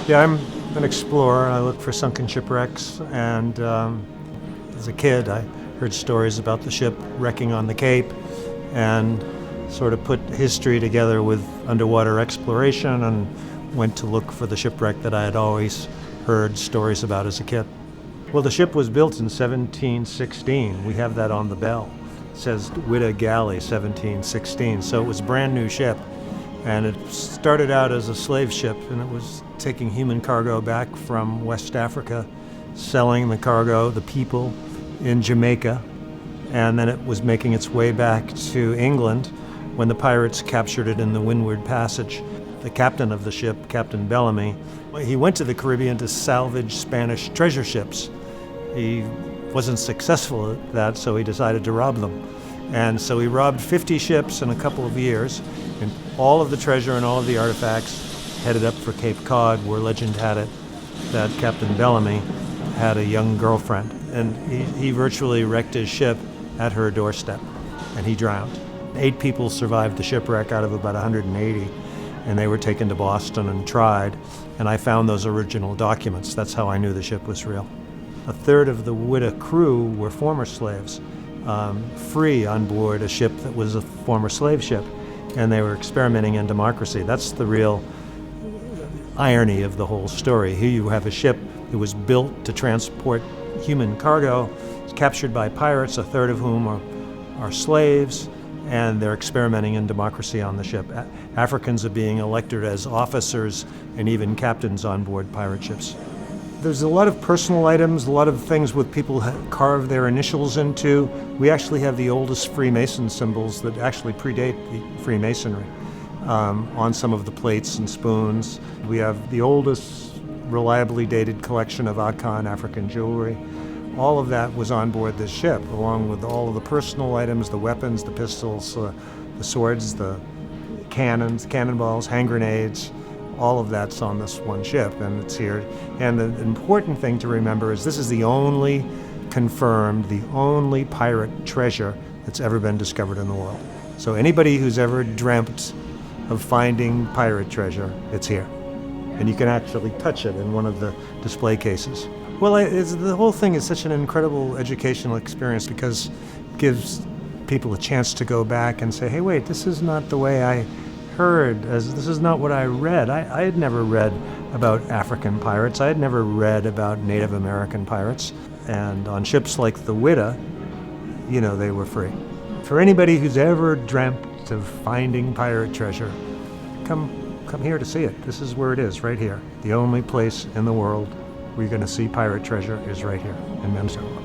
Yeah, I'm an explorer. I look for sunken shipwrecks, and as a kid, I heard stories about the ship wrecking on the Cape, and sort of put history together with underwater exploration, and went to look for the shipwreck that I had always heard stories about as a kid. Well, the ship was built in 1716. We have that on the bell. It says Whydah Galley, 1716. So it was a brand new ship. And it started out as a slave ship, and it was taking human cargo back from West Africa, selling the cargo, the people, in Jamaica. And then it was making its way back to England when the pirates captured it in the Windward Passage. The captain of the ship, Captain Bellamy, he went to the Caribbean to salvage Spanish treasure ships. He wasn't successful at that, so he decided to rob them. And so he robbed 50 ships in a couple of years, and all of the treasure and all of the artifacts headed up for Cape Cod, where legend had it that Captain Bellamy had a young girlfriend. And he virtually wrecked his ship at her doorstep, and he drowned. 8 people survived the shipwreck out of about 180, and they were taken to Boston and tried, and I found those original documents. That's how I knew the ship was real. A third of the Whydah crew were former slaves, free on board a ship that was a former slave ship, and they were experimenting in democracy. That's the real irony of the whole story. Here you have a ship that was built to transport human cargo, captured by pirates, a third of whom are slaves, and they're experimenting in democracy on the ship. Africans are being elected as officers and even captains on board pirate ships. There's a lot of personal items, a lot of things with people carve their initials into. We actually have the oldest Freemason symbols that actually predate the Freemasonry on some of the plates and spoons. We have the oldest reliably dated collection of Akan African jewelry. All of that was on board this ship, along with all of the personal items, the weapons, the pistols, the swords, the cannons, cannonballs, hand grenades. All of that's on this one ship, and it's here. And the important thing to remember is this is the only confirmed, the only pirate treasure that's ever been discovered in the world. So anybody who's ever dreamt of finding pirate treasure, it's here. And you can actually touch it in one of the display cases. Well, the whole thing is such an incredible educational experience because it gives people a chance to go back and say, hey, wait, this is not the way I heard, this is not what I read. I had never read about African pirates. I had never read about Native American pirates. And on ships like the Whydah, they were free. For anybody who's ever dreamt of finding pirate treasure, come here to see it. This is where it is, right here. The only place in the world where you're going to see pirate treasure is right here in Manitoba.